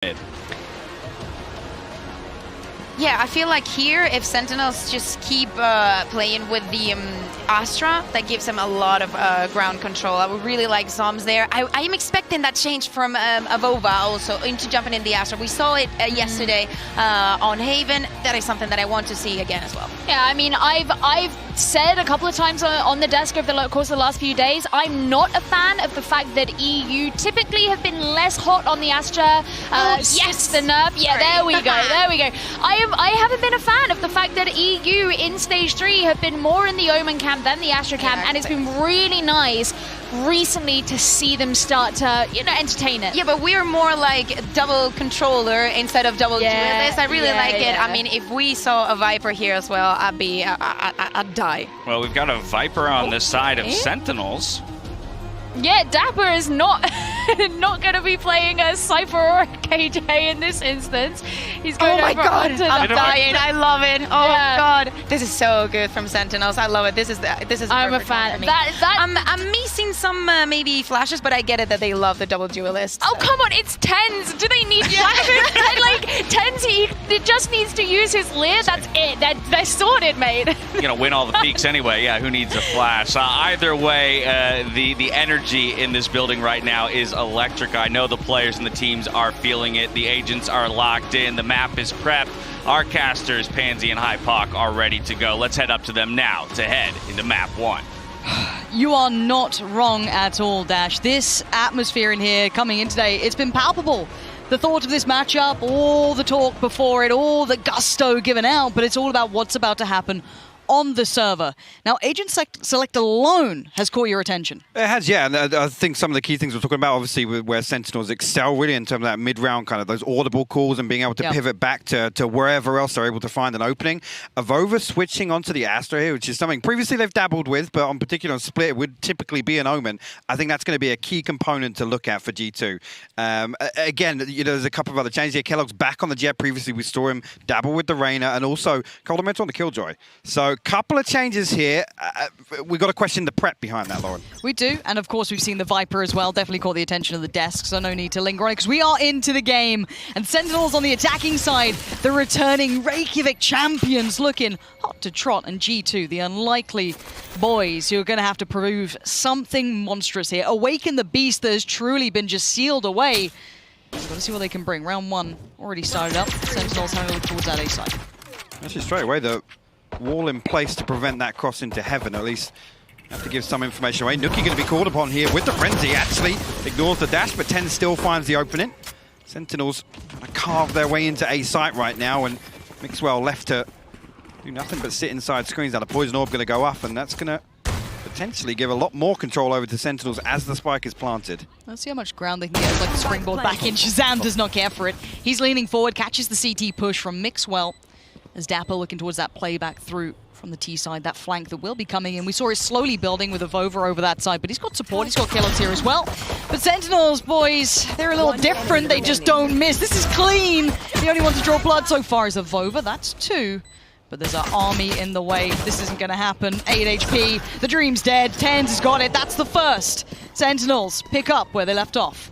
Yeah, I feel like here, if Sentinels just keep playing with the Astra, that gives them a lot of ground control. I would really like Zoms there. I am expecting that change from Avova also into jumping in the Astra. We saw it yesterday on Haven. That is something that I want to see again as well. Yeah, I mean, I've said a couple of times on the desk over the course of the last few days, I'm not a fan of the fact that EU typically have been less hot on the Astra. Yes, the nerf. Yeah, there we go. There we go. I haven't been a fan of the fact that EU in stage 3 have been more in the Omen camp than the Astra camp, and it's been really nice recently to see them start to, you know, entertain it. Yeah, but we're more like double controller instead of double duelist. I really like it. I mean, if we saw a Viper here as well, I'd die. Well, we've got a Viper on this side of Sentinels. Yeah, Dapper is not not going to be playing a Cypher or a KJ in this instance. He's going oh my god, I'm dying. I love it. Oh yeah. god, this is so good from Sentinels. I love it. This is I'm a fan. I'm missing some maybe flashes, but I get it that they love the double duelist. Oh come on, it's tenz. Do they need flashes? Like tenz, he just needs to use his leer. That's it. They're sorted, mate. You're gonna win all the peaks anyway. Yeah, who needs a flash? Either way, the energy in this building right now is electric. I know the players and the teams are feeling it. The agents are locked in. The map is prepped. Our casters, Pansy and Hypoc, are ready to go. Let's head up to them now to head into map 1. You are not wrong at all, Dash. This atmosphere in here coming in today, it's been palpable. The thought of this matchup, all the talk before it, all the gusto given out, but it's all about what's about to happen on the server. Now, Agent Select alone has caught your attention. It has, yeah. And I think some of the key things we're talking about, obviously, where Sentinels excel really in terms of that mid-round kind of those audible calls and being able to pivot back to wherever else they're able to find an opening. Avova switching onto the Astra here, which is something previously they've dabbled with, but on particular on Split, it would typically be an Omen. I think that's going to be a key component to look at for G2. Again, you know, there's a couple of other changes here. Kellogg's back on the Jet. Previously, we saw him dabble with the Reyna, and also Coldament on the Killjoy. So, couple of changes here. We've got to question the prep behind that, Lauren. We do, and of course we've seen the Viper as well. Definitely caught the attention of the desk, so no need to linger on it because we are into the game. And Sentinels on the attacking side, the returning Reykjavik champions looking hot to trot, and G2, the unlikely boys who are going to have to prove something monstrous here. Awaken the beast that has truly been just sealed away. Got to see what they can bring. Round 1 already started up. Sentinels having a look towards that A side. Actually, straight away, the wall in place to prevent that cross into heaven. At least have to give some information away. Nuki going to be called upon here with the frenzy. Actually ignores the dash, but tenz still finds the opening. Sentinels kind of carve their way into A site right now, and Mixwell left to do nothing but sit inside screens. Now the poison orb going to go up, and that's going to potentially give a lot more control over to Sentinels as the spike is planted. Let's see how much ground they can get. It's like the springboard back in. Shazam does not care for it. He's leaning forward, catches the CT push from Mixwell. As Dapper looking towards that playback through from the T side, that flank that will be coming in. We saw it slowly building with Avova over that side, but he's got support, he's got Kellogg's here as well. But Sentinels, boys, they're a little different, they just don't miss. This is clean. The only one to draw blood so far is Avova, that's 2. But there's an army in the way. This isn't going to happen. 8 HP, the dream's dead, tenz has got it, that's the first. Sentinels pick up where they left off.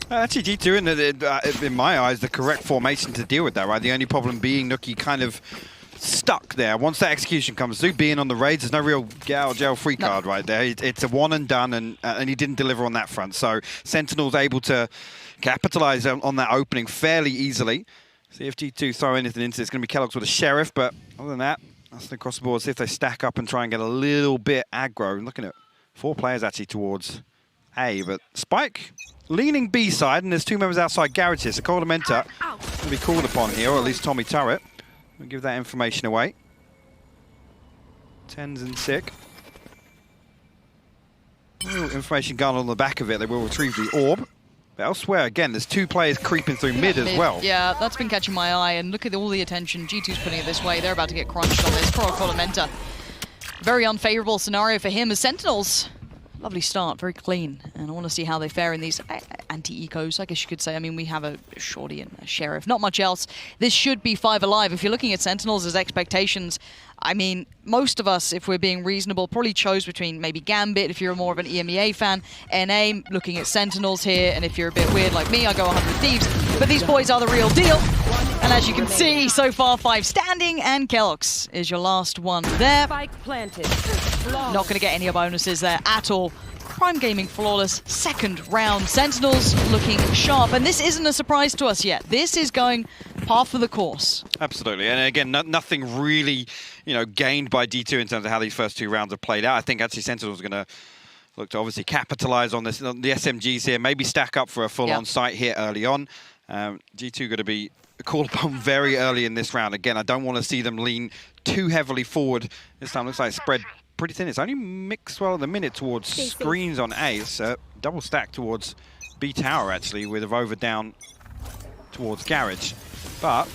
Actually, G2, in my eyes, the correct formation to deal with that, right? The only problem being Nuki kind of stuck there. Once that execution comes through, being on the raids, there's no real get out of jail free card right there. It's a one and done, and he didn't deliver on that front. So Sentinel's able to capitalize on that opening fairly easily. See if G2 throw anything into it. It's going to be Kellogg's with a Sheriff, but other than that, nothing across the board. See if they stack up and try and get a little bit aggro. Looking at 4 players actually towards A, but Spike leaning B side, and there's 2 members outside garage here. So Coldamenta will be called upon here, or at least Tommy Turret. We'll give that information away. tenz and sick. Information gun on the back of it. They will retrieve the orb. But elsewhere, again, there's 2 players creeping through mid as well. Yeah, that's been catching my eye, and look at all the attention G2's putting it this way. They're about to get crunched on this. Poor Coldamenta. Very unfavorable scenario for him as Sentinels. Lovely start, very clean, and I want to see how they fare in these anti-ecos, I guess you could say. I mean, we have a Shorty and a Sheriff, not much else. This should be 5 alive. If you're looking at Sentinels as expectations, I mean, most of us, if we're being reasonable, probably chose between maybe Gambit, if you're more of an EMEA fan, NA, looking at Sentinels here, and if you're a bit weird like me, I go 100 Thieves. but these boys are the real deal. And as you can see, so far 5 standing, and keloqz is your last one there. Spike planted. Not going to get any bonuses there at all. Prime Gaming flawless second round. Sentinels looking sharp, and this isn't a surprise to us yet. This is going par for the course. Absolutely, and again, nothing really, gained by G2 in terms of how these first 2 rounds have played out. I think actually Sentinels are going to look to obviously capitalize on this, on the SMGs here, maybe stack up for a full-on sight here early on. G2 going to be called upon very early in this round. Again, I don't want to see them lean too heavily forward. This time looks like spread pretty thin. It's only Mixwell at the minute towards screens on A. It's double stack towards B tower actually, with Avova down towards garage. But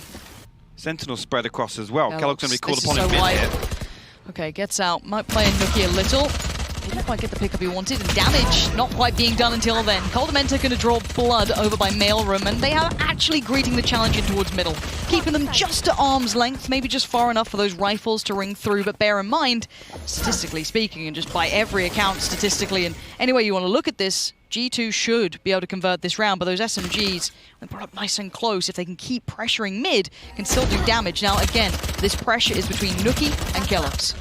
Sentinel spread across as well. keloqz going to be called upon in mid here. Okay, gets out. Might play in Nuki a little. Didn't quite get the pickup he wanted, and damage not quite being done until then. Coldamenta going to draw blood over by Mailroom, and they are actually greeting the challenge in towards middle, keeping them just at arm's length, maybe just far enough for those rifles to ring through. But bear in mind, statistically speaking, and just by every account statistically, and any way you want to look at this, G2 should be able to convert this round, but those SMGs, when brought up nice and close, if they can keep pressuring mid, can still do damage. Now again, this pressure is between Nuki and keloqz.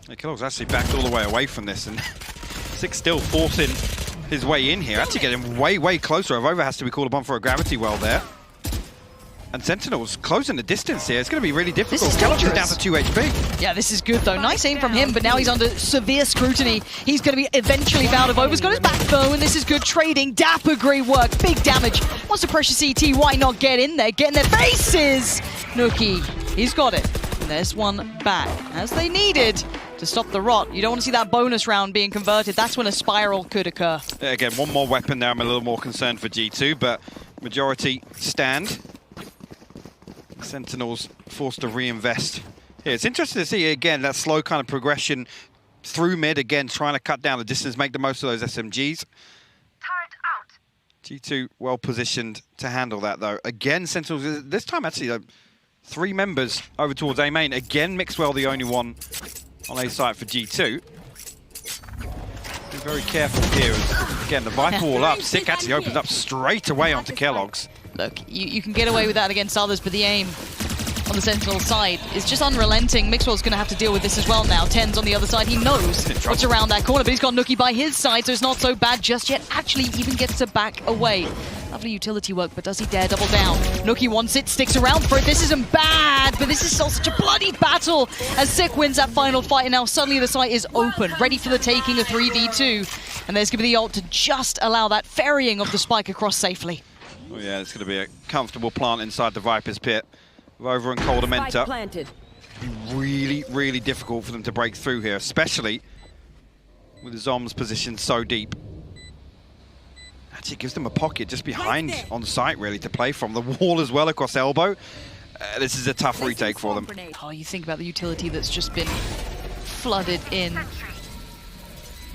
keloqz actually backed all the way away from this, and Six still forcing his way in here. Actually getting way closer. Avova has to be called upon for a gravity well there. And Sentinel's closing the distance here. It's going to be really difficult. keloqz is down to 2 HP. Yeah, this is good though. Nice aim from him, but now he's under severe scrutiny. He's going to be eventually found. Avova's got his back though, and this is good trading. Dapper, great work. Big damage. Wants to pressure CT. Why not get in there? Get in their faces. Nuki, he's got it. And there's one back, as they needed to stop the rot. You don't want to see that bonus round being converted. That's when a spiral could occur. Yeah, again, one more weapon there. I'm a little more concerned for G2, but majority stand. Sentinels forced to reinvest here. It's interesting to see, again, that slow kind of progression through mid, again, trying to cut down the distance, make the most of those SMGs. Turret out. G2 well positioned to handle that, though. Again, Sentinels, this time actually, 3 members over towards A main. Again, Mixwell the only one on A site for G2. Be very careful here. As, again, the Viper wall up. Sick actually opens up straight away onto keloqz. Look, you can get away with that against others, but the aim on the Sentinel side is just unrelenting. Mixwell's going to have to deal with this as well now. tenz on the other side. He knows what's around that corner, but he's got Nuki by his side, so it's not so bad just yet. Actually, even gets to back away. Lovely utility work, but does he dare double down? Nuki wants it, sticks around for it. This isn't bad, but this is still such a bloody battle as Sick wins that final fight, and now suddenly the site is open, ready for the taking of 3v2. And there's going to be the ult to just allow that ferrying of the spike across safely. Oh yeah, it's going to be a comfortable plant inside the Viper's pit. Avova and Coldamenta. Really difficult for them to break through here, especially with the Zom's position so deep. Actually, it gives them a pocket just behind on site, really, to play from. The wall as well across elbow. This is a tough retake for them. Oh, you think about the utility that's just been flooded in.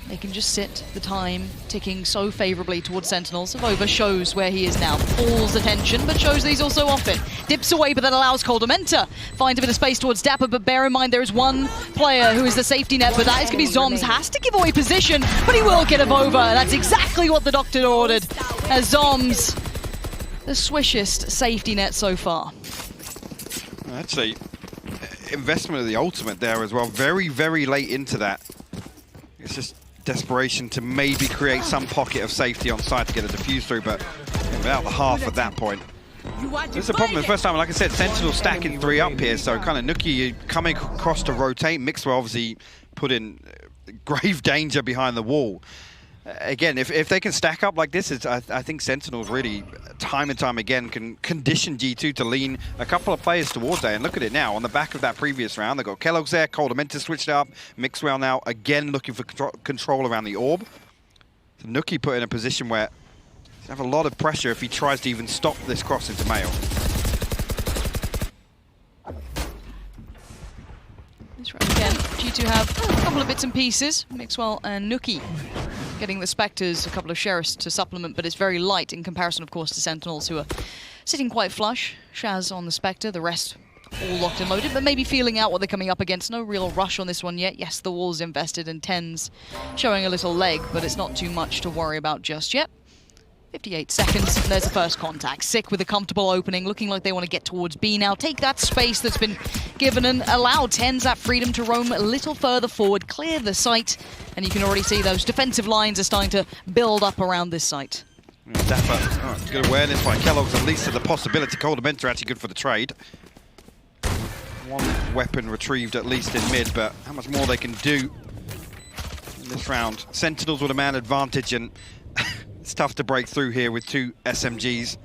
They can just sit the time ticking so favorably towards Sentinels. Avova shows where he is now. Pulls attention, but shows that he's also off it. Dips away, but that allows Coldamenta. Finds a bit of space towards Dapper, but bear in mind there is one player who is the safety net, but that is going to be Zoms. Has to give away position, but he will get Avova. That's exactly what the doctor ordered. As Zoms, the swishest safety net so far. Actually, investment of the ultimate there as well. Very late into that. It's just desperation to maybe create some pocket of safety on side to get a defuse through, but about the half at that point. There's a problem. The first time, like I said, Sentinel stacking 3 up here, so kind of Nuki coming across to rotate. Mixwell obviously put in grave danger behind the wall. Again, if they can stack up like this, I think Sentinels really, time and time again, can condition G2 to lean a couple of players towards A. And look at it now, on the back of that previous round, they've got keloqz there, Coldamenta switched up, Mixwell now again looking for control around the orb. So Nuki put in a position where he'll have a lot of pressure if he tries to even stop this cross into Mail. Again, G2 have a couple of bits and pieces. Mixwell and Nuki getting the Spectres, a couple of Sheriffs to supplement, but it's very light in comparison, of course, to Sentinels, who are sitting quite flush. Shaz on the Spectre, the rest all locked and loaded, but maybe feeling out what they're coming up against. No real rush on this one yet. Yes, the wall's invested, and tenz showing a little leg, but it's not too much to worry about just yet. 58 seconds, and there's the first contact. Sick with a comfortable opening, looking like they want to get towards B now. Take that space that's been given and allow tenz that freedom to roam a little further forward, clear the site, and you can already see those defensive lines are starting to build up around this site. Dapper, good awareness by keloqz, at least of the possibility. Coldamenta actually good for the trade. One weapon retrieved at least in mid, but how much more they can do in this round. Sentinels with a man advantage, and it's tough to break through here with 2 SMGs.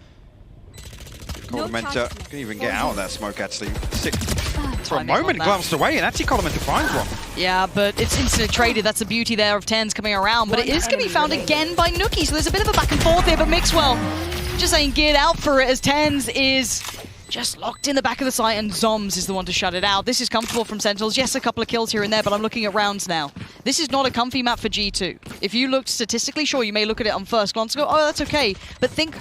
Coldamenta can even get out of that smoke, actually. For a moment, glanced away, and actually Coldamenta finds one. Yeah, but it's instantly traded. That's the beauty there of tenz coming around. But it is going to be found again by Nuki, so there's a bit of a back and forth here, but Mixwell just saying get out for it as tenz is just locked in the back of the site, and Zoms is the one to shut it out. This is comfortable from Sentinels. Yes, a couple of kills here and there, but I'm looking at rounds now. This is not a comfy map for G2. If you look statistically, sure, you may look at it on first glance and go, oh, that's okay. But think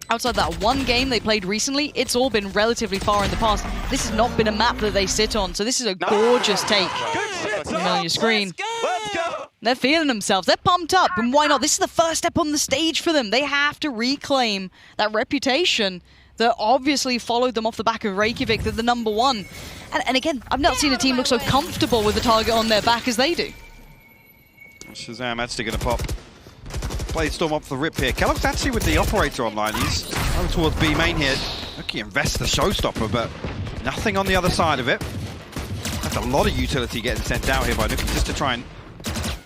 outside that one game they played recently, it's all been relatively far in the past. This has not been a map that they sit on, so this is a gorgeous take. On your screen. They're feeling themselves. They're pumped up, and why not? This is the first step on the stage for them. They have to reclaim that reputation that obviously followed them off the back of Reykjavik. They're the #1. And again, I've not seen a team look so comfortable with the target on their back as they do. Shazam actually going to pop. Play Storm up for the rip here. keloqz actually with the operator online. He's over towards B main here. Nuki invests the showstopper, but nothing on the other side of it. That's a lot of utility getting sent out here by Nuki just to try and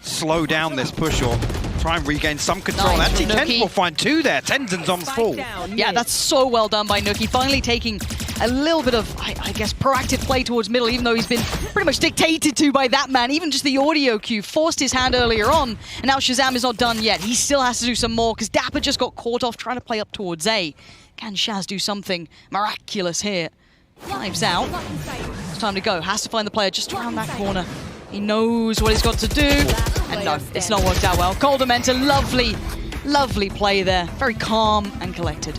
slow down this push or try and regain some control. Nice, actually, tenz will find 2 there. tenz and Zoms fall. Yeah, that's so well done by Nuki. Finally taking a little bit of, I guess, proactive play towards middle, even though he's been pretty much dictated to by that man. Even just the audio cue forced his hand earlier on, and now Shazam is not done yet. He still has to do some more, because Dapper just got caught off trying to play up towards A. Can Shaz do something miraculous here? Knives out. It's time to go. Has to find the player just around that corner. He knows what he's got to do. And no, it's not worked out well. Coldamenta, lovely play there. Very calm and collected.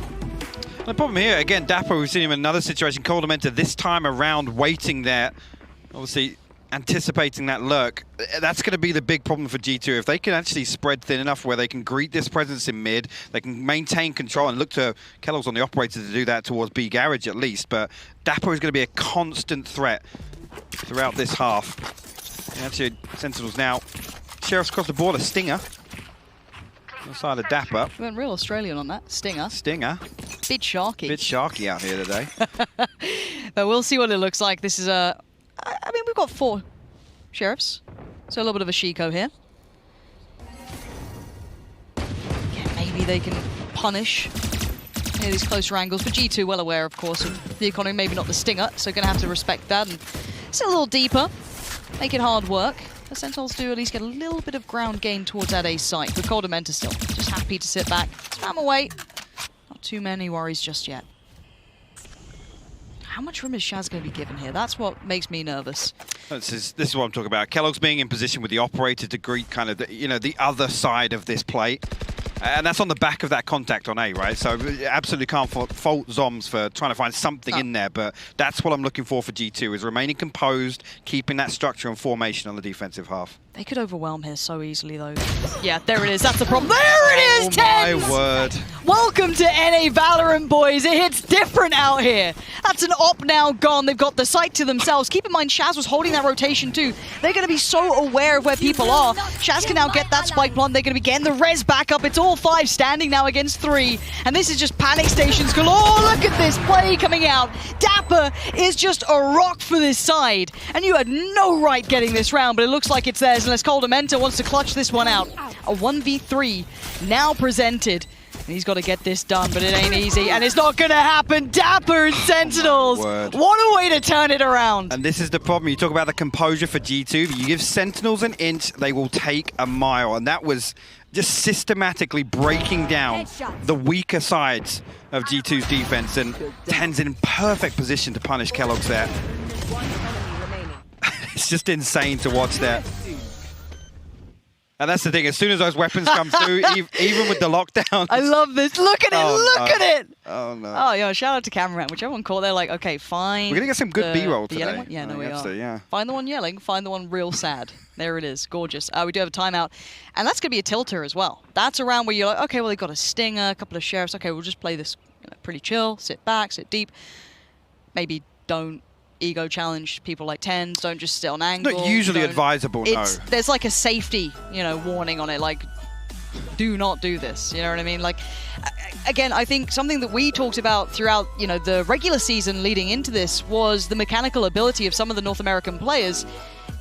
The problem here, again, Dapper, we've seen him in another situation. Coldamenta this time around waiting there. Obviously anticipating that lurk. That's going to be the big problem for G2. If they can actually spread thin enough where they can greet this presence in mid, they can maintain control and look to keloqz on the operator to do that towards B garage at least. But Dapper is going to be a constant threat throughout this half. And actually, Sentinels now. Sheriff's across the border. Stinger. On the side of Dapper. We went real Australian on that. Stinger. Stinger. Bit sharky. Bit sharky out here today. But we'll see what it looks like. This is a... I mean, we've got 4 sheriffs. So a little bit of a Shiko here. Yeah, maybe they can punish these closer angles. But G2 well aware, of course, of the economy. Maybe not the Stinger. So going to have to respect that. And it's a little deeper. Make it hard work. The Sentinels do at least get a little bit of ground gain towards that A site. But Coldamenta still just happy to sit back. Spam away. Not too many worries just yet. How much room is Shaz going to be given here? That's what makes me nervous. This is what I'm talking about. keloqz being in position with the operator to greet kind of the other side of this play. And that's on the back of that contact on A, right? So absolutely can't fault Zoms for trying to find something in there, but that's what I'm looking for G2, is remaining composed, keeping that structure and formation on the defensive half. They could overwhelm here so easily, though. Yeah, there it is. That's the problem. There it is, tenz! My word. Welcome to NA Valorant, boys. It hits different out here. That's an op now gone. They've got the site to themselves. Keep in mind, Shaz was holding that rotation too. They're going to be so aware of where people are. Shaz can now get that spike plant. They're going to be getting the res back up. It's all 5 standing now against 3. And this is just panic stations galore. Oh, look at this play coming out. Dapper is just a rock for this side. And you had no right getting this round, but it looks like it's theirs unless Coldamenta wants to clutch this one out. A 1v3 now presented. And he's got to get this done, but it ain't easy. And it's not going to happen. Dapper and Sentinels. What a way to turn it around. And this is the problem. You talk about the composure for G2. You give Sentinels an inch, they will take a mile. And that was just systematically breaking down the weaker sides of G2's defense. And tenz in perfect position to punish keloqz there. It's just insane to watch that. And that's the thing, as soon as those weapons come through, even with the lockdown. I love this. Look at it. Look at it. Oh, no. Oh, yeah, shout out to cameraman, which everyone caught. They're like, okay, fine. We're going to get some good B-roll today. Yelling one? Yeah, no, we are. So, yeah. Find the one yelling, find the one real sad. There it is. Gorgeous. We do have a timeout. And that's going to be a tilter as well. That's around where you're like, okay, well, they've got a stinger, a couple of sheriffs. Okay, we'll just play this pretty chill, sit back, sit deep. Maybe don't ego challenge people like tenz. Don't just sit on angle. Not usually advisable, no. There's like a safety, warning on it. Like, do not do this. You know what I mean? Like, again, I think something that we talked about throughout, the regular season leading into this was the mechanical ability of some of the North American players.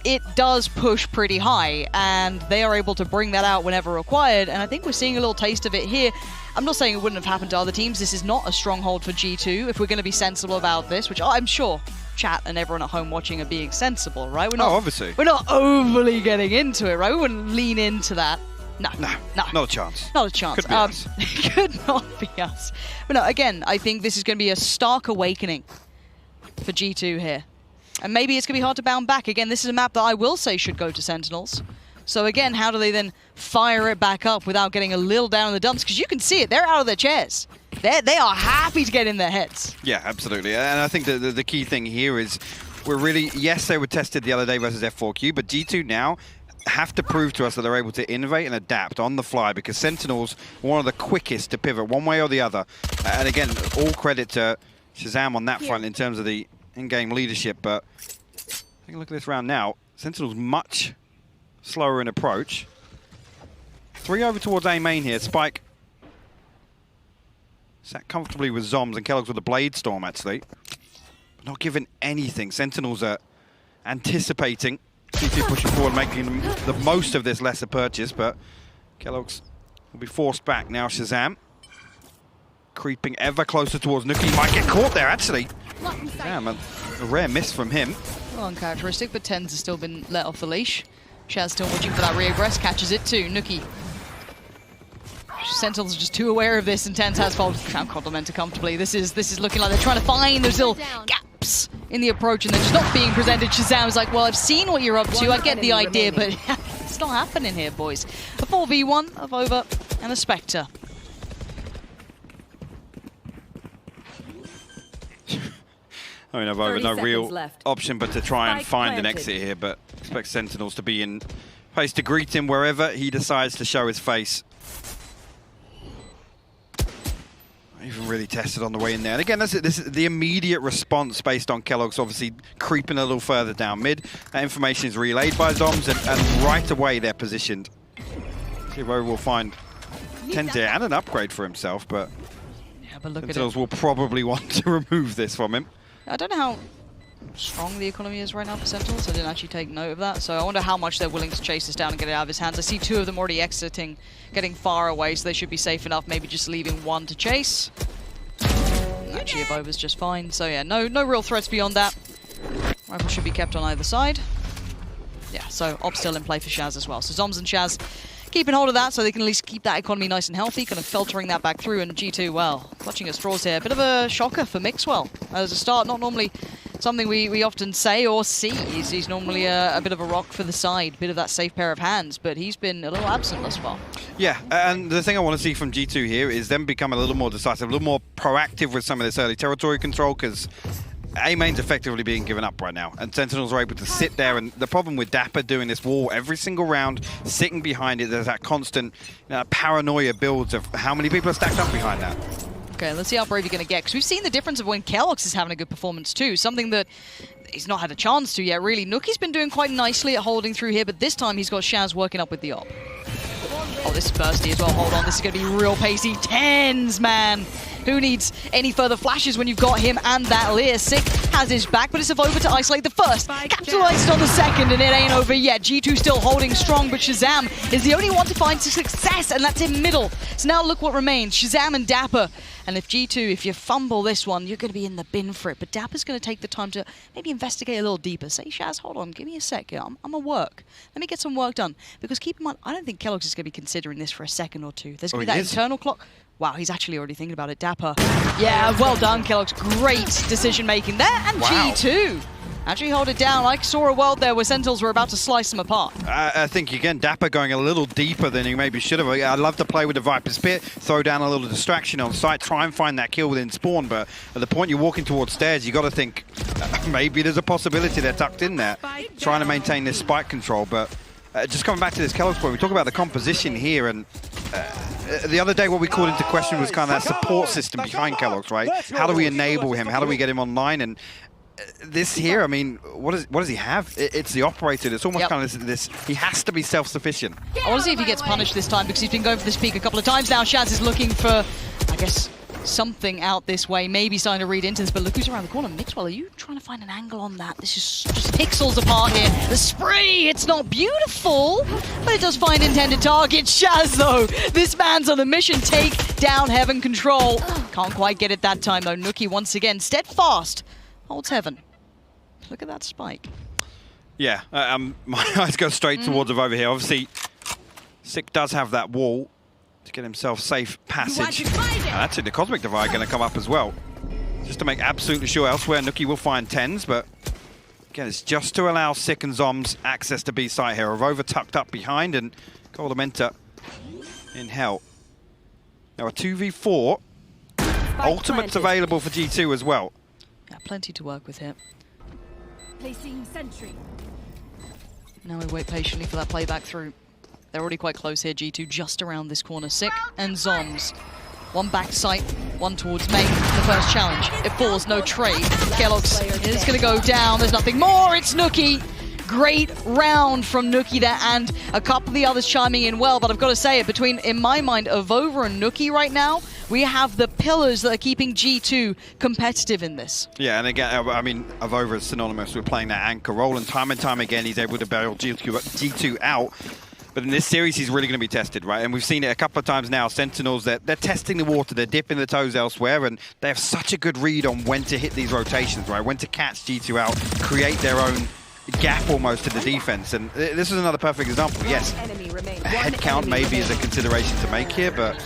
It does push pretty high, and they are able to bring that out whenever required, and I think we're seeing a little taste of it here. I'm not saying it wouldn't have happened to other teams. This is not a stronghold for G2, if we're going to be sensible about this, which I'm sure chat and everyone at home watching are being sensible, right? We're not, obviously. We're not overly getting into it, right? We wouldn't lean into that. No, not a chance. Not a chance. Could be us. Could not be us. But no, again, I think this is going to be a stark awakening for G2 here. And maybe it's going to be hard to bound back. Again, this is a map that I will say should go to Sentinels. So again, how do they then fire it back up without getting a little down in the dumps? Because you can see it, they're out of their chairs. They are happy to get in their heads. Yeah, absolutely. And I think the key thing here is we're really, yes, they were tested the other day versus F4Q, but G2 now have to prove to us that they're able to innovate and adapt on the fly, because Sentinels are one of the quickest to pivot one way or the other. And again, all credit to Shazam on that front in terms of the in-game leadership, but take a look at this round now. Sentinels much slower in approach. 3 over towards A main here. Spike sat comfortably with Zoms, and Kellogg's with a Blade Storm, actually. But not given anything. Sentinels are anticipating. G2 pushing forward, making the most of this lesser purchase, but Kellogg's will be forced back now. Shazam creeping ever closer towards Nuki. Might get caught there, actually. Damn, a rare miss from him. Well, uncharacteristic, but tenz has still been let off the leash. Shaz still watching for that reaggress, catches it too. Nuki. Sentinels are just too aware of this, and tenz has followed complimenter comfortably. This is looking like they're trying to find those little gaps in the approach, and they're just not being presented. Shazam's like, well, I've seen what you're up to, I get the idea, but it's not happening here, boys. A 4v1 of Over and a Spectre. I mean, I've over no real option but to try and find an exit here, but expect Sentinels to be in place to greet him wherever he decides to show his face. Not even really tested on the way in there. And again, this is the immediate response based on Kellogg's obviously creeping a little further down mid. That information is relayed by Zoms, and right away they're positioned. See if Over will find tenz here and an upgrade for himself, but, yeah, but look Sentinels will probably want to remove this from him. I don't know how strong the economy is right now for Sentinels. I didn't actually take note of that. So I wonder how much they're willing to chase this down and get it out of his hands. I see 2 of them already exiting, getting far away, so they should be safe enough. Maybe just leaving 1 to chase. Actually, if Over's just fine. So yeah, no real threats beyond that. Rifle should be kept on either side. Yeah, so Op still in play for Shaz as well. So Zoms and Shaz keeping hold of that so they can at least keep that economy nice and healthy, kind of filtering that back through. And G2, well, clutching at straws here. Bit of a shocker for Mixwell as a start. Not normally something we often say or see. He's normally a bit of a rock for the side, bit of that safe pair of hands, but he's been a little absent thus far. Yeah, and the thing I want to see from G2 here is them become a little more decisive, a little more proactive with some of this early territory control, because A-main's effectively being given up right now, and Sentinels are able to sit there, and the problem with Dapper doing this wall every single round, sitting behind it, there's that constant paranoia builds of how many people are stacked up behind that. Okay, let's see how brave you're going to get, because we've seen the difference of when Kellogg's is having a good performance too, something that he's not had a chance to yet, really. Nuki's been doing quite nicely at holding through here, but this time he's got Shaz working up with the op. Oh, this is bursty as well. Hold on, this is going to be real pacey. tenz, man. Who needs any further flashes when you've got him and that Lear? Sick has his back, but it's Over to isolate the first. Capitalized on the second, and it ain't over yet. G2 still holding strong, but Shazam is the only one to find success, and that's in middle. So now look what remains. Shazam and Dapper. And if G2, if you fumble this one, you're going to be in the bin for it. But Dapper's going to take the time to maybe investigate a little deeper. Say, Shaz, hold on, give me a sec. I'm a work. Let me get some work done. Because keep in mind, I don't think Kellogg's is going to be considering this for a second or two. There's going to be that internal clock. Wow, he's actually already thinking about it. Dapper. Yeah, well done, Kellogg's. Great decision-making there. And wow. G2 Actually hold it down. I saw a world there where Sentinels were about to slice them apart. I think, again, Dapper going a little deeper than he maybe should have. I'd love to play with the Viper Spit, throw down a little distraction on site, try and find that kill within spawn, but at the point you're walking towards stairs, you got to think maybe there's a possibility they're tucked in there, trying to maintain this spike control. But just coming back to this Kellogg's point, we talk about the composition here, and the other day what we called into question was kind of that support system behind Kellogg's, right? How do we enable him? How do we get him online? And this here, I mean, what does he have? It's the operator. It's almost kind of this. He has to be self-sufficient. I want to see if he gets punished this time because he's been going for this peak a couple of times now. Shaz is looking for, I guess, something out this way. Maybe starting to read into this, but look who's around the corner. Mixwell, are you trying to find an angle on that? This is just pixels apart here. The spree, it's not beautiful, but it does find intended target. Shaz, though, this man's on a mission. Take down Heaven control. Can't quite get it that time, though. Nookie, once again, steadfast. Holds Heaven. Look at that spike. Yeah, my eyes go straight towards over here. Obviously, Sick does have that wall to get himself safe passage. And that's it, the Cosmic Divide going to come up as well. Just to make absolutely sure elsewhere, Nookie will find tenz, but again, it's just to allow Sick and Zoms access to B site here. Over tucked up behind and Goldamenta in hell. Now a 2v4. Ultimate's available for G2 as well. Yeah, plenty to work with here. Placing sentry. Now we wait patiently for that playback through. They're already quite close here, G2 just around this corner. Sick and Zoms. One back site, one towards main. The first challenge. It falls, no trade. Kellogg's is going to go down. There's nothing more. It's Nookie. Great round from Nookie there, and a couple of the others chiming in well, but I've got to say it, between, in my mind, Avova and Nookie right now, we have the pillars that are keeping G2 competitive in this. Yeah, and again, I mean, Avova is synonymous with playing that anchor role, and time again, he's able to bail G2 out. But in this series, he's really going to be tested, right? And we've seen it a couple of times now. Sentinels, they're testing the water, they're dipping the toes elsewhere, and they have such a good read on when to hit these rotations, right? When to catch G2 out, create their own gap almost to the defense. And this is another perfect example. Yes, head count maybe is a consideration to make here, but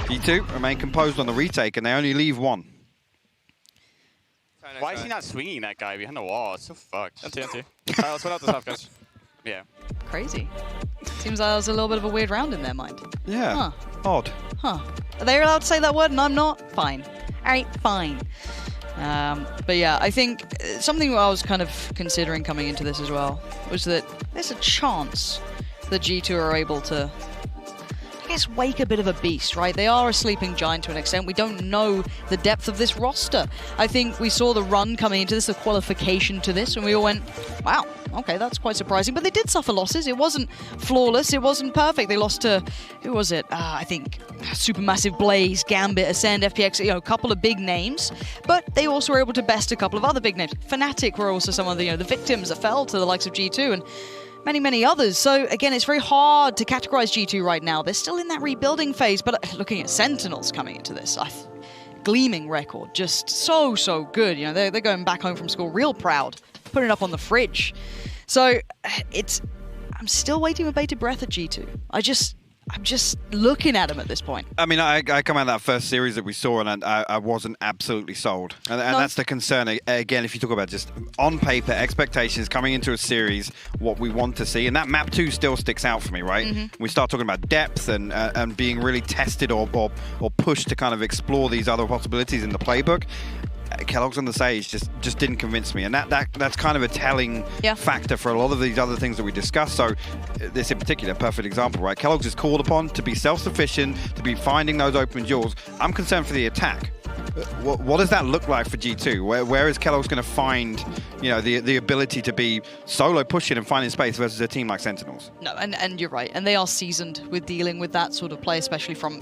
G2 remain composed on the retake, and they only leave one. Why is he not swinging that guy behind the wall? It's so fucked. Alright, let's put out the top, guys. Yeah. Crazy. Seems like there was a little bit of a weird round in their mind. Yeah, odd. Huh. Are they allowed to say that word and I'm not? Fine. All right, fine. But yeah, I think something I was kind of considering coming into this as well was that there's a chance that G2 are able to, I guess, wake a bit of a beast, right? They are a sleeping giant to an extent. We don't know the depth of this roster. I think we saw the run coming into this, the qualification to this, and we all went, wow, okay, that's quite surprising. But they did suffer losses. It wasn't flawless. It wasn't perfect. They lost to, who was it? I think Supermassive, Blaze, Gambit, Acend, FPX, a couple of big names. But they also were able to best a couple of other big names. Fnatic were also some of the, the victims that fell to the likes of G2 and many others. So again, it's very hard to categorize G2 right now. They're still in that rebuilding phase, but looking at Sentinels coming into this, gleaming record, just so good. They're going back home from school real proud, putting it up on the fridge. So I'm still waiting with bated breath at G2. I'm just looking at them at this point. I mean, I come out of that first series that we saw, and I wasn't absolutely sold. And that's the concern. Again, if you talk about just on paper, expectations coming into a series, what we want to see. And that map 2 still sticks out for me, right? We start talking about depth and being really tested or pushed to kind of explore these other possibilities in the playbook. Kellogg's on the stage just didn't convince me, and that's kind of a telling factor for a lot of these other things that we discussed. So this in particular, perfect example, right? Kellogg's is called upon to be self-sufficient, to be finding those open duels. I'm concerned for the attack. What does that look like for G2? Where is Kellogg's going to find, the ability to be solo pushing and finding space versus a team like Sentinels? No, and you're right. And they are seasoned with dealing with that sort of play, especially from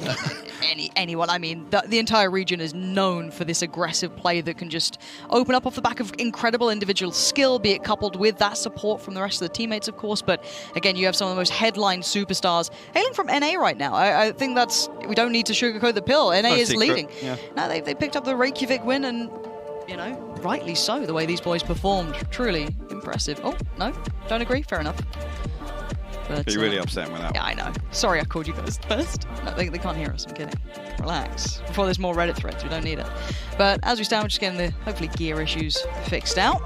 anyone. I mean, the entire region is known for this aggressive play that can just open up off the back of incredible individual skill, be it coupled with that support from the rest of the teammates, of course. But again, you have some of the most headline superstars hailing from NA right now. I think we don't need to sugarcoat the pill. NA is leading. Yeah. No, they picked up the Reykjavik win, and rightly so, the way these boys performed. Truly impressive. Oh, no, don't agree? Fair enough. But you're really upset with that. Yeah, I know. Sorry I called you guys first. No, they can't hear us, I'm kidding. Relax. Before there's more Reddit threads, we don't need it. But as we stand, we're just getting the, hopefully, gear issues fixed out.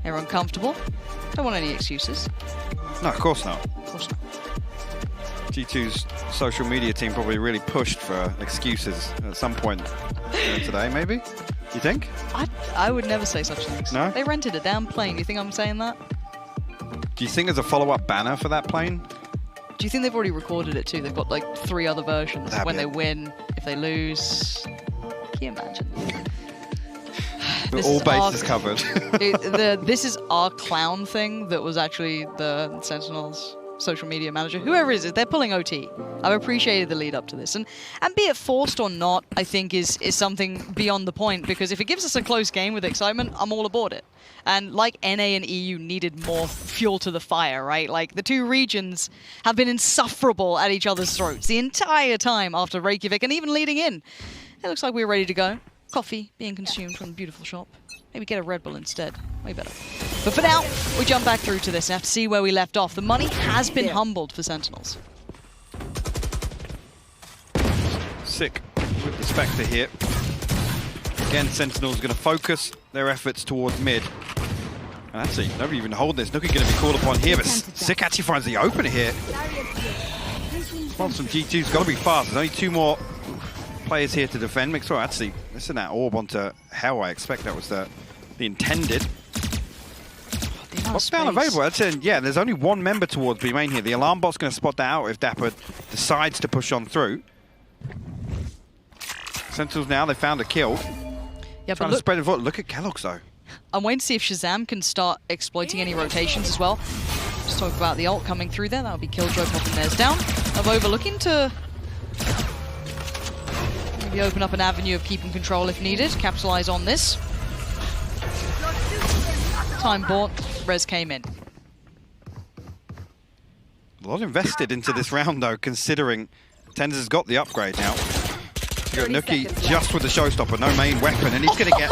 They're uncomfortable. Don't want any excuses. No, of course not. Of course not. G2's social media team probably really pushed for excuses at some point today, maybe? You think? I would never say such things. No? They rented a damn plane. You think I'm saying that? Do you think there's a follow-up banner for that plane? Do you think they've already recorded it too? They've got like 3 other versions. That'd When be they it. win, if they lose. Can you imagine? We're all bases covered. This is our clown thing that was actually the Sentinels social media manager. Whoever it is, they're pulling OT. I've appreciated the lead up to this. And be it forced or not, I think is something beyond the point, because if it gives us a close game with excitement, I'm all aboard it. And like NA and EU needed more fuel to the fire, right? Like the 2 regions have been insufferable at each other's throats the entire time after Reykjavik and even leading in. It looks like we're ready to go. Coffee being consumed from the beautiful shop. Maybe get a Red Bull instead. Way better. But for now, we jump back through to this and have to see where we left off. The money has been humbled for Sentinels. Sick with the Spectre here. Again, Sentinel's going to focus their efforts towards mid. And actually, nobody even hold this. Nookie going to be called upon here, but Sick actually finds the opener here. Well, from G2's got to be fast. There's only 2 more players here to defend. Mixwell actually, listen that orb onto Hell. I expect that was the intended. Lockdown available. That's it. Yeah, there's only 1 member towards B main here. The alarm bot's going to spot that out if Dapper decides to push on through. Sentinels now, they found a kill. Yeah, Trying but to spread the foot. Look at Kellogg's though. I'm waiting to see if Shazam can start exploiting any rotations as well. Just talk about the ult coming through there. That'll be Killjoy popping theirs down. Avova looking to maybe open up an avenue of keeping control if needed. Capitalize on this. Time bought. Res came in. A lot invested into this round though, considering tenz has got the upgrade now. You got Nookie just with the showstopper, no main weapon, and he's going to get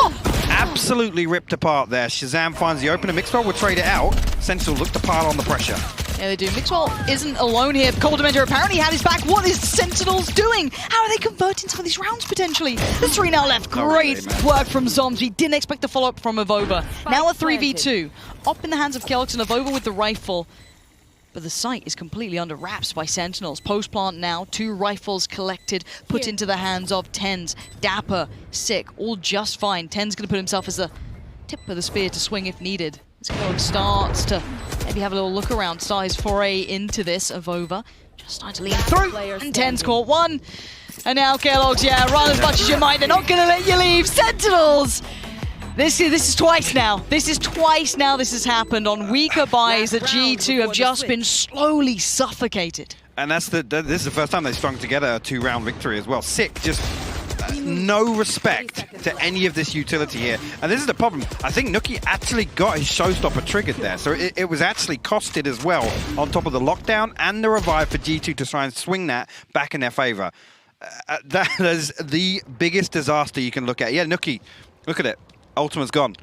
absolutely ripped apart there. Shazam finds the opener. Mixwell will trade it out. Sentinel look to pile on the pressure. Yeah, they do. Mixwell isn't alone here. Cold Dementor apparently had his back. What is Sentinels doing? How are they converting some of these rounds potentially? There's 3 now left. Great work from Zombs. We didn't expect the follow-up from Avova. Now a 3v2. Up in the hands of Kellogg's and Avova with the rifle. But the site is completely under wraps by Sentinels. Post plant now, 2 rifles collected, put into the hands of tenz. Dapper, Sick, all just fine. Tenz going to put himself as the tip of the spear to swing if needed. As Kellogg starts to maybe have a little look around, start his foray into this. Avova just starting to lean through, and tenz caught 1. And now Kellogg's, yeah, run as much as you might. They're not going to let you leave. Sentinels! This is twice now. This is twice now this has happened on weaker buys that G2 have just been slowly suffocated. And this is the first time they strung together a 2-round victory as well. Sick, just no respect to any of this utility here. And this is the problem. I think Nookie actually got his showstopper triggered there. So it was actually costed as well on top of the lockdown and the revive for G2 to try and swing that back in their favor. That is the biggest disaster you can look at. Yeah, Nookie, look at it. Ultimate's gone.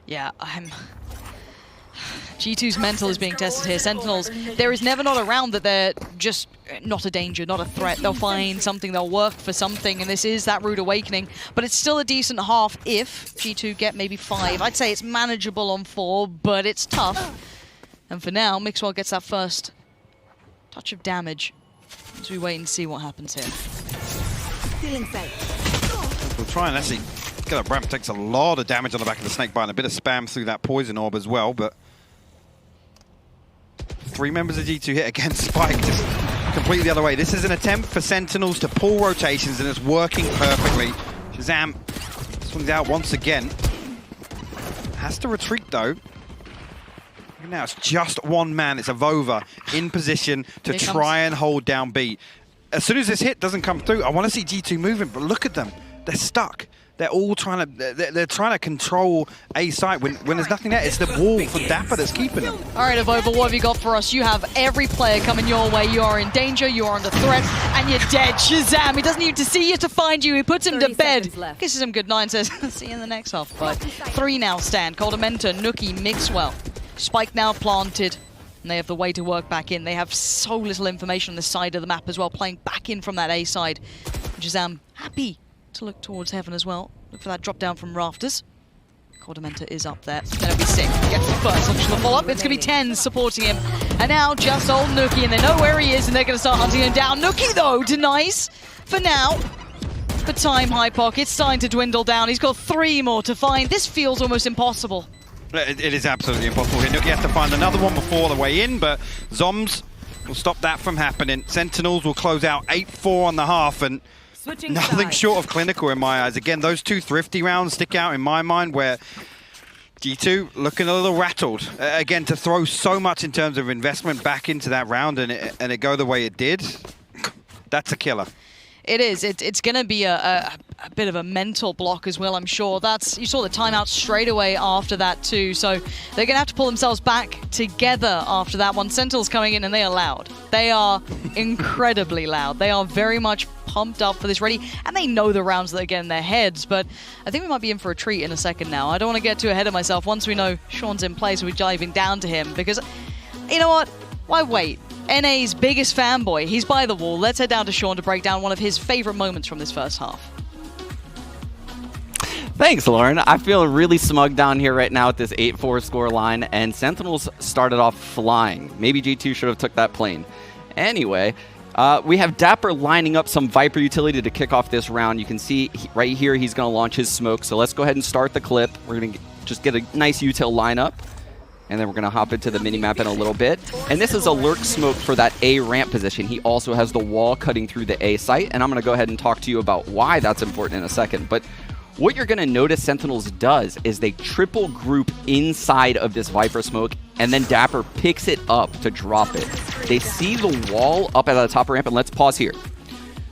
Yeah, G2's mental is being tested here. Sentinels, there is never not a round that they're just not a danger, not a threat. They'll find something, they'll work for something, and this is that rude awakening. But it's still a decent half if G2 get maybe 5. I'd say it's manageable on 4, but it's tough. And for now, Mixwell gets that first touch of damage as we wait and see what happens here. Feeling safe. We'll try and actually get up. Bram takes a lot of damage on the back of the snake bite and a bit of spam through that poison orb as well, but 3 members of G2 hit against Spike, just completely the other way. This is an attempt for Sentinels to pull rotations and it's working perfectly. Shazam swings out once again. Has to retreat though. Now it's just 1 man. It's Avova in position to try and hold down B. As soon as this hit doesn't come through, I want to see G2 moving, but look at them. They're stuck. They're all trying to they're trying to control A site when there's nothing there. It's the wall from Dapper that's keeping them. All right, Avova, what have you got for us? You have every player coming your way. You are in danger, you are under threat, and you're dead. Shazam, he doesn't need to see you to find you. He puts him to bed. Kisses him goodnight and says, see you in the next half. But 3 now stand. Cold Dementor, Nookie, Mixwell. Spike now planted. And they have the way to work back in. They have so little information on this side of the map as well, playing back in from that A side. Shazam happy to look towards heaven as well. Look for that drop down from rafters. Cordamenta is up there. Gonna be sick. Gets the first. Looks for the follow-up. It's gonna be tenz supporting him. And now just old Nuki, and they know where he is, and they're gonna start hunting him down. Nuki, though, denies for now. For time, Hypoc, it's starting to dwindle down. He's got 3 more to find. This feels almost impossible. It is absolutely impossible here. Nuki has to find another one before the way in, but Zoms will stop that from happening. Sentinels will close out 8-4 on the half, and nothing short of clinical in my eyes. Again, those 2 thrifty rounds stick out in my mind, where G2 looking a little rattled. Again, to throw so much in terms of investment back into that round and it go the way it did, that's a killer. It is. It's going to be a bit of a mental block as well, I'm sure. You saw the timeout straight away after that too, so they're going to have to pull themselves back together after that one. Sentinels coming in, and they are loud. They are incredibly loud. They are very much pumped up for this ready, and they know the rounds that are getting their heads, but I think we might be in for a treat in a second now. I don't want to get too ahead of myself. Once we know Sean's in place, we're diving down to him, because, you know what? Why wait? NA's biggest fanboy, he's by the wall. Let's head down to Sean to break down one of his favorite moments from this first half. Thanks, Lauren. I feel really smug down here right now with this 8-4 score line, and Sentinels started off flying. Maybe G2 should have took that plane. Anyway, we have Dapper lining up some Viper utility to kick off this round. You can see right here he's going to launch his smoke, so let's go ahead and start the clip. We're going to just get a nice util lineup, and then we're going to hop into the minimap in a little bit. And this is a lurk smoke for that A ramp position. He also has the wall cutting through the A site, and I'm going to go ahead and talk to you about why that's important in a second. But what you're going to notice Sentinels does is they triple group inside of this Viper smoke, and then Dapper picks it up to drop it. They see the wall up at the top ramp, and let's pause here.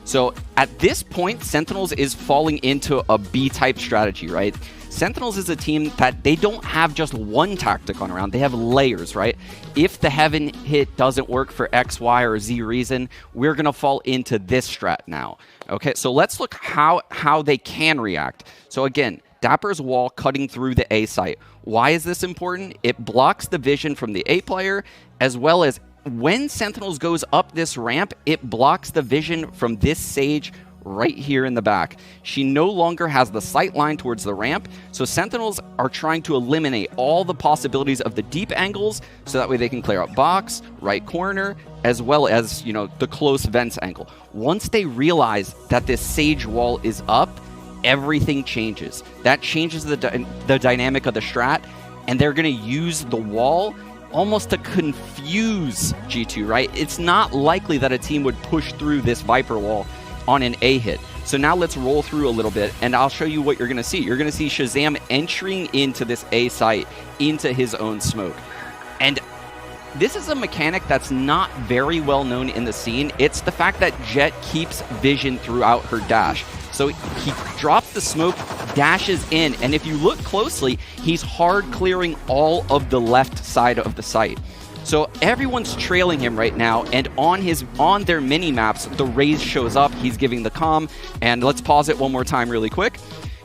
So at this point, Sentinels is falling into a B-type strategy, right? Sentinels is a team that they don't have just one tactic on a round. They have layers, right? If the heaven hit doesn't work for X, Y, or Z reason, we're going to fall into this strat now. Okay, so let's look how they can react. So again, Dapper's wall cutting through the A site. Why is this important? It blocks the vision from the A player, as well as when Sentinels goes up this ramp, it blocks the vision from this Sage right here in the back. She no longer has the sight line towards the ramp, so Sentinels are trying to eliminate all the possibilities of the deep angles, so that way they can clear up box, right corner, as well as, you know, the close vents angle. Once they realize that this Sage wall is up, everything changes. That changes the dynamic of the strat, and they're going to use the wall almost to confuse G2, right? It's not likely that a team would push through this Viper wall on an A hit. So now let's roll through a little bit, and I'll show you what you're going to see. You're going to see Shazam entering into this A site, into his own smoke. And this is a mechanic that's not very well known in the scene. It's the fact that Jet keeps vision throughout her dash. So he drops the smoke, dashes in, and if you look closely, he's hard clearing all of the left side of the site. So everyone's trailing him right now, and on their mini maps, the Raze shows up. He's giving the comm, and let's pause it one more time really quick.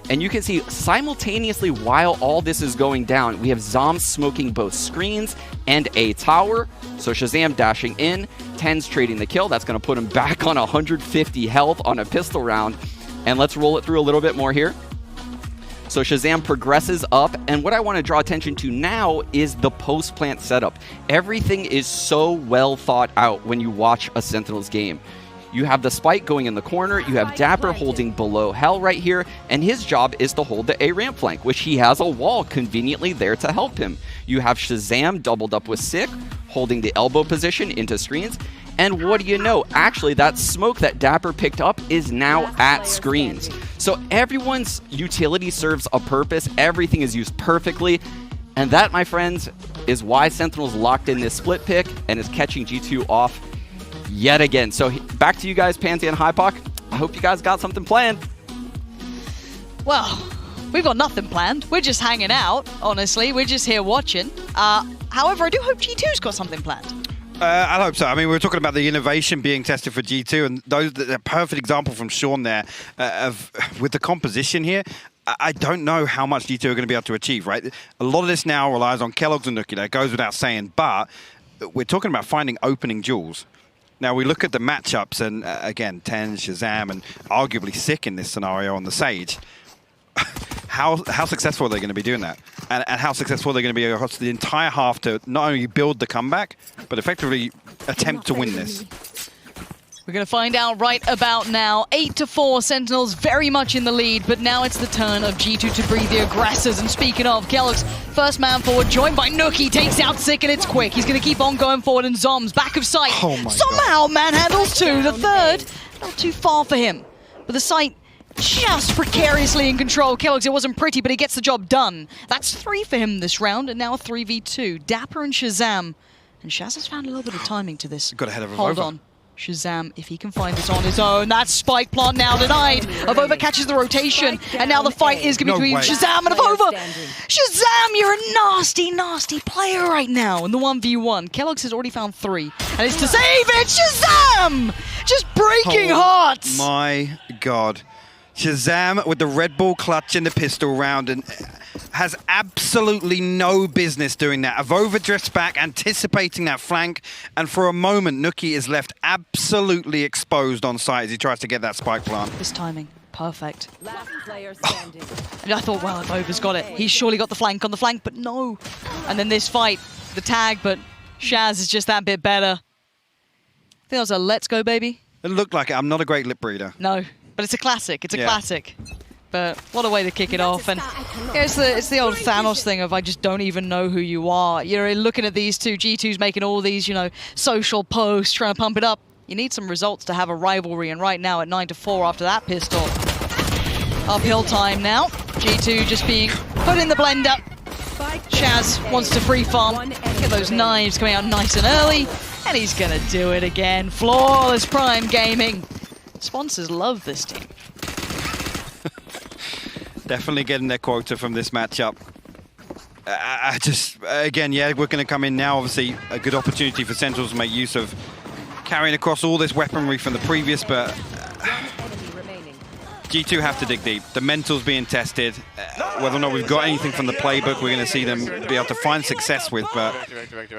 And you can see simultaneously while all this is going down, we have Zom smoking both screens and a tower. So Shazam dashing in, tenz trading the kill. That's going to put him back on 150 health on a pistol round. And let's roll it through a little bit more here. So Shazam progresses up, and what I want to draw attention to now is the post-plant setup. Everything is so well thought out when you watch a Sentinels game. You have the spike going in the corner, you have Dapper holding below Hell right here, and his job is to hold the A ramp flank, which he has a wall conveniently there to help him. You have Shazam doubled up with Sick, holding the elbow position into screens, and what do you know? Actually, that smoke that Dapper picked up is now at screens. So everyone's utility serves a purpose. Everything is used perfectly. And that, my friends, is why Sentinels locked in this split pick and is catching G2 off yet again. So back to you guys, Panty and Hypoc. I hope you guys got something planned. Well, we've got nothing planned. We're just hanging out, honestly. We're just here watching. However, I do hope G2's got something planned. I hope so. I mean, we were talking about the innovation being tested for G2, and the perfect example from Sean there with the composition here. I don't know how much G2 are going to be able to achieve, right? A lot of this now relies on Kellogg's and Nuki. That goes without saying, but we're talking about finding opening jewels. Now, we look at the matchups, and again, tenz, Shazam, and arguably Sick in this scenario on the Sage. how successful are they going to be doing that? And how successful are they going to be across the entire half to not only build the comeback, but effectively attempt to win this? We're going to find out right about now. 8-4, Sentinels very much in the lead, but now it's the turn of G2 to breathe the aggressors. And speaking of, keloqz, first man forward, joined by Nuki, takes out Sick, and it's quick. He's going to keep on going forward, and Zoms, back of sight, somehow manhandles two. The third, not too far for him. But the sight just precariously in control. keloqz, it wasn't pretty, but he gets the job done. That's 3 for him this round, and now a 3v2. Dapper and Shazam. And Shaz has found a little bit of timing to this. Got ahead of Hold on. Shazam, if he can find this on his own, that spike plant now denied. Avova catches the rotation, and now the fight is going to be between Shazam and Avova. Shazam, you're a nasty, nasty player right now in the 1v1. keloqz has already found 3, and it's to save it. Shazam! Just breaking hearts. My God. Shazam with the Red Bull clutch in the pistol round and has absolutely no business doing that. Avova drifts back, anticipating that flank, and for a moment, Nuki is left absolutely exposed on site as he tries to get that spike plant. This timing, perfect. Last player standing. And I thought, well, Avova's got it. He's surely got the flank on the flank, but no. And then this fight, the tag, but Shaz is just that bit better. I think that was a let's go, baby. It looked like it. I'm not a great lip reader. No, but it's a classic. It's a classic. But what a way to kick it off. And yeah, it's the old Thanos thing of I just don't even know who you are. You're looking at these two, G2's making all these, you know, social posts, trying to pump it up. You need some results to have a rivalry, and right now at 9-4 after that pistol. Uphill time now. G2 just being put in the blender. Shaz wants to free farm, get those knives coming out nice and early, and he's gonna do it again. Flawless Prime Gaming. Sponsors love this team. Definitely getting their quota from this matchup. I just, again, yeah, we're going to come in now. Obviously, a good opportunity for Sentinels to make use of carrying across all this weaponry from the previous, but G2 have to dig deep. The mental's being tested. Whether or not we've got anything from the playbook, we're going to see them be able to find success with. But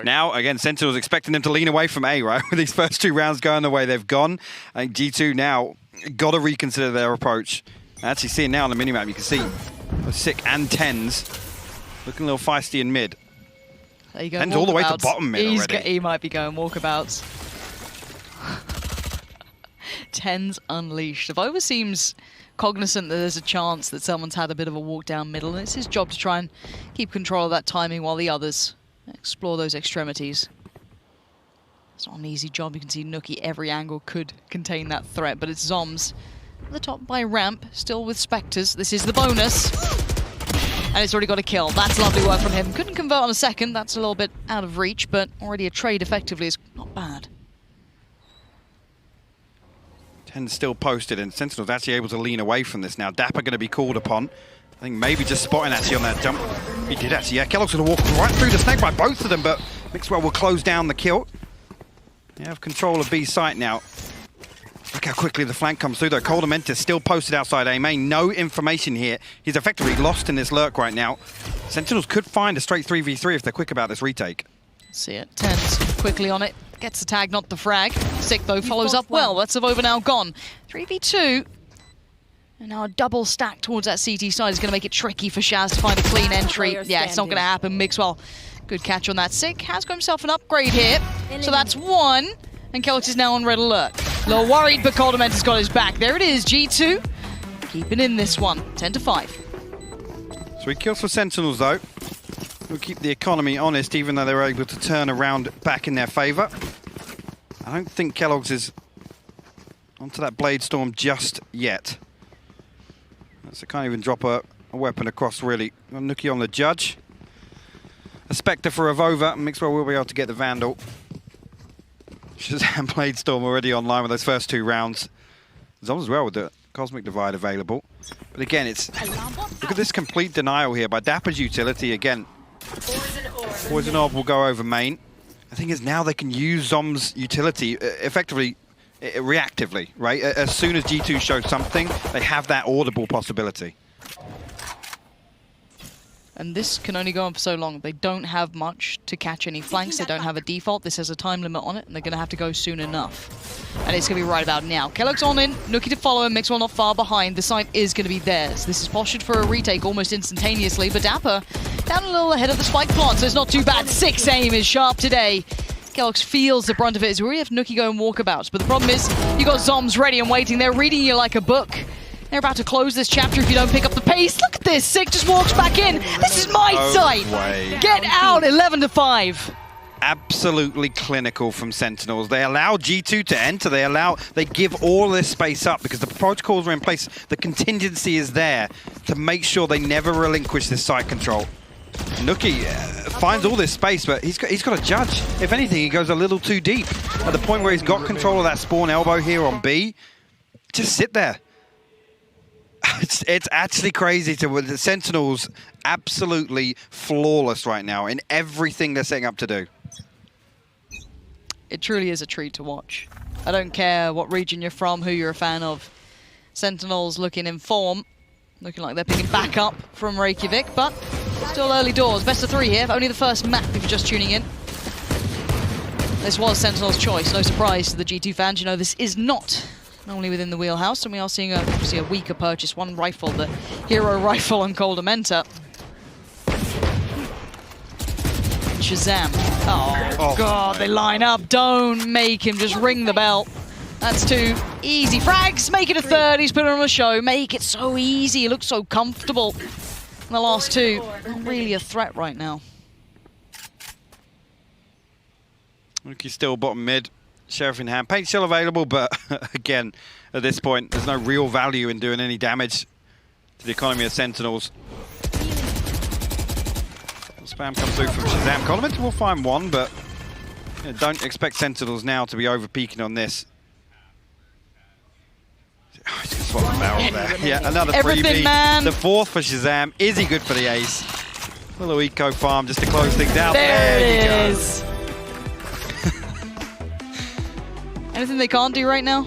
now, again, Sentinels expecting them to lean away from A, right? With these first 2 rounds going the way they've gone. I think G2 now got to reconsider their approach. Actually, seeing now on the minimap, you can see Sick and tenz looking a little feisty in mid. There you go. Tenz all the way to bottom mid already. He might be going walkabouts. tenz unleashed. Avova seems cognizant that there's a chance that someone's had a bit of a walk down middle, and it's his job to try and keep control of that timing while the others explore those extremities. It's not an easy job. You can see Nuki every angle could contain that threat, but it's Zoms. The top by ramp, still with Spectres. This is the bonus. And it's already got a kill. That's lovely work from him. Couldn't convert on a second. That's a little bit out of reach, but already a trade effectively is not bad. tenz still posted, and Sentinel's actually able to lean away from this now. Dapper going to be called upon. I think maybe just spotting actually on that jump. He did actually, yeah. keloqz going to walk right through the snake by both of them, but Mixwell will close down the kill. They have control of B site now. Look how quickly the flank comes through though. Coldamentis still posted outside A main. No information here. He's effectively lost in this lurk right now. Sentinels could find a straight 3v3 if they're quick about this retake. See it. tenz quickly on it. Gets the tag, not the frag. Sick though, follows up well. That's Avova now gone. 3v2. And now a double stack towards that CT side is going to make it tricky for Shaz to find a clean entry. Yeah, it's not going to happen. Mixwell, good catch on that. Sick has got himself an upgrade here. So that's 1. And keloqz is now on red alert. A little worried, but Coldament has got his back. There it is, G2. Keeping in this one, 10-5. 3 kills for Sentinels though. Will keep the economy honest, even though they were able to turn around back in their favor. I don't think keloqz is onto that Blade Storm just yet. So can't even drop a weapon across really. Nuki on the judge. A Spectre for Avova. Mixwell will be able to get the Vandal. Shazam Blade Storm already online with those first 2 rounds. Zoms as well with the Cosmic Divide available. But again, it's look at this complete denial here by Dapper's utility again. Poison Orb will go over main. I think is now they can use Zom's utility effectively, reactively, right? As soon as G2 shows something, they have that audible possibility. And this can only go on for so long. They don't have much to catch any flanks. They don't have a default. This has a time limit on it, and they're going to have to go soon enough. And it's going to be right about now. Kellogg's on in. Nuki to follow him. Mixwell not far behind. The site is going to be theirs. This is postured for a retake almost instantaneously, but Dapper down a little ahead of the spike plant, so it's not too bad. 6 aim is sharp today. Kellogg's feels the brunt of it as we have Nuki going walkabouts. But the problem is, you got Zoms ready and waiting. They're reading you like a book. They're about to close this chapter if you don't pick up the pace. Look at this. Sick just walks back in. This is my site. Get out. 11-5. Absolutely clinical from Sentinels. They allow G2 to enter. They give all this space up because the protocols are in place. The contingency is there to make sure they never relinquish this site control. Nuki finds all this space, but he's got to judge. If anything, he goes a little too deep. At the point where he's got control of that spawn elbow here on B, just sit there. It's actually crazy to the Sentinels absolutely flawless right now in everything they're setting up to do. It truly is a treat to watch. I don't care what region you're from, who you're a fan of. Sentinels looking in form, looking like they're picking back up from Reykjavik, but still early doors. Best of 3 here, only the first map if you're just tuning in. This was Sentinel's choice, no surprise to the G2 fans. You know, this is not normally within the wheelhouse, and we are seeing obviously a weaker purchase. One rifle, the hero rifle on Coldamenta. Shazam. Oh God, they line up. Don't make him just ring the bell. That's 2 easy frags. Make it a 3rd. He's put it on a show. Make it so easy. He looks so comfortable. And the last 2, not really a threat right now. Nuki's still bottom mid. Sheriff in hand. Paint's still available, but again, at this point, there's no real value in doing any damage to the economy of Sentinels. Spam comes through from Shazam. Coldamenta will find one, but don't expect Sentinels now to be over-peaking on this. Oh, he's going to swap the barrel there. Yeah, another freebie. Man. The 4th for Shazam. Is he good for the ace? Little eco farm just to close things out. There you it go. is. Anything they can't do right now?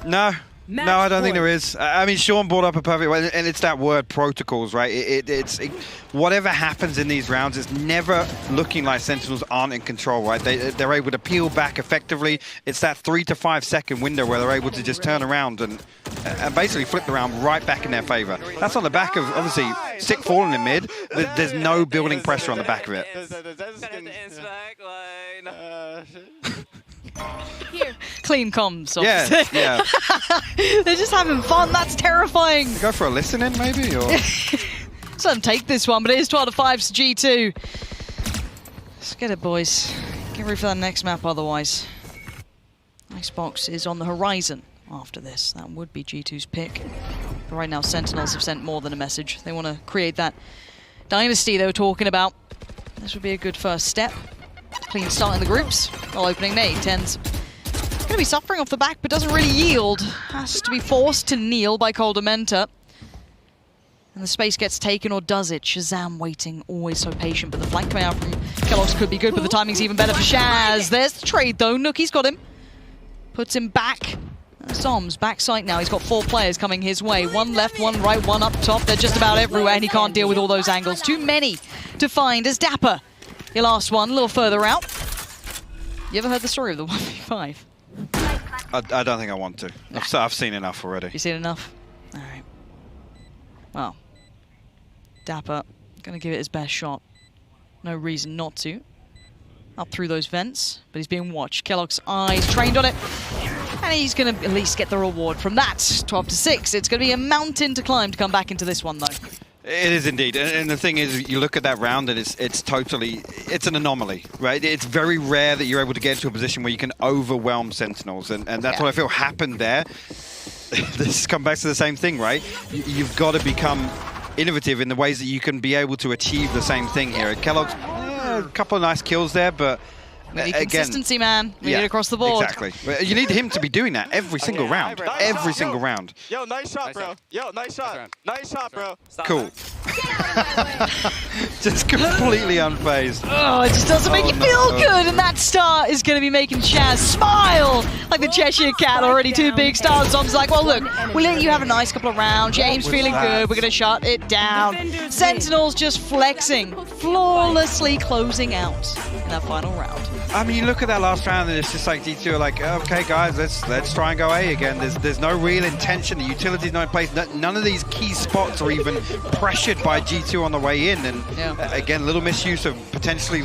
No, I don't think there is. I mean, Sean brought up a perfect way, and it's that word protocols, right? It's whatever happens in these rounds, it's never looking like Sentinels aren't in control, right? They're able to peel back effectively. It's that 3 to 5 second window where they're able to just turn around and basically flip the round right back in their favor. That's on the back of, obviously, Sick falling in mid. There's no building pressure on the back of it. Here. Clean comms. Yeah, yeah. They're just having fun. That's terrifying. Go for a listen-in, maybe? Or Doesn't take this one, but it is 12-5 to G2. Let's get it, boys. Get ready for that next map otherwise. Icebox is on the horizon after this. That would be G2's pick. But right now, Sentinels have sent more than a message. They want to create that dynasty they were talking about. This would be a good first step. Clean start in the groups. Well, opening nade. tenz going to be suffering off the back, but doesn't really yield. Has to be forced to kneel by Coldamenta. And the space gets taken, or does it? Shazam waiting, always so patient. But the flank coming out from Kellogg's could be good, but the timing's even better for Shaz. There's the trade, though. Nuki's got him. Puts him back. Zoms back site now. He's got 4 players coming his way. 1 left, 1 right, 1 up top. They're just about everywhere, and he can't deal with all those angles. Too many to find as Dapper. Your last one, a little further out. You ever heard the story of the 1v5? I don't think I want to. I've seen enough already. You seen enough? All right. Well, Dapper gonna give it his best shot. No reason not to. Up through those vents, but he's being watched. Kellogg's eyes trained on it, and he's gonna at least get the reward from that. 12-6. It's gonna be a mountain to climb to come back into this one, though. It is indeed, and the thing is, you look at that round and it's an anomaly, right? It's very rare that you're able to get into a position where you can overwhelm Sentinels, and that's what I feel happened there. This comes back to the same thing, right? You've got to become innovative in the ways that you can be able to achieve the same thing here. Kellogg's, a couple of nice kills there, but we need consistency, man. We need it across the board. Exactly. You need him to be doing that every single round. Every single round. Yo, nice shot, bro. Yo, nice shot. Nice shot, bro. Cool. Just completely unfazed. Oh, it just doesn't make you feel good, and that star is going to be making Chaz smile like the Cheshire Cat. Already 2 big stars. Dom's like, well, look, we'll let you have a nice couple of rounds. James feeling good. We're going to shut it down. Sentinels just flexing, flawlessly closing out in that final round. I mean, you look at that last round, and it's just like G2 are like, okay, guys, let's try and go A again. There's no real intention. The utility's not in place. None of these key spots are even pressured by G2 on the way in. And again, little misuse of potentially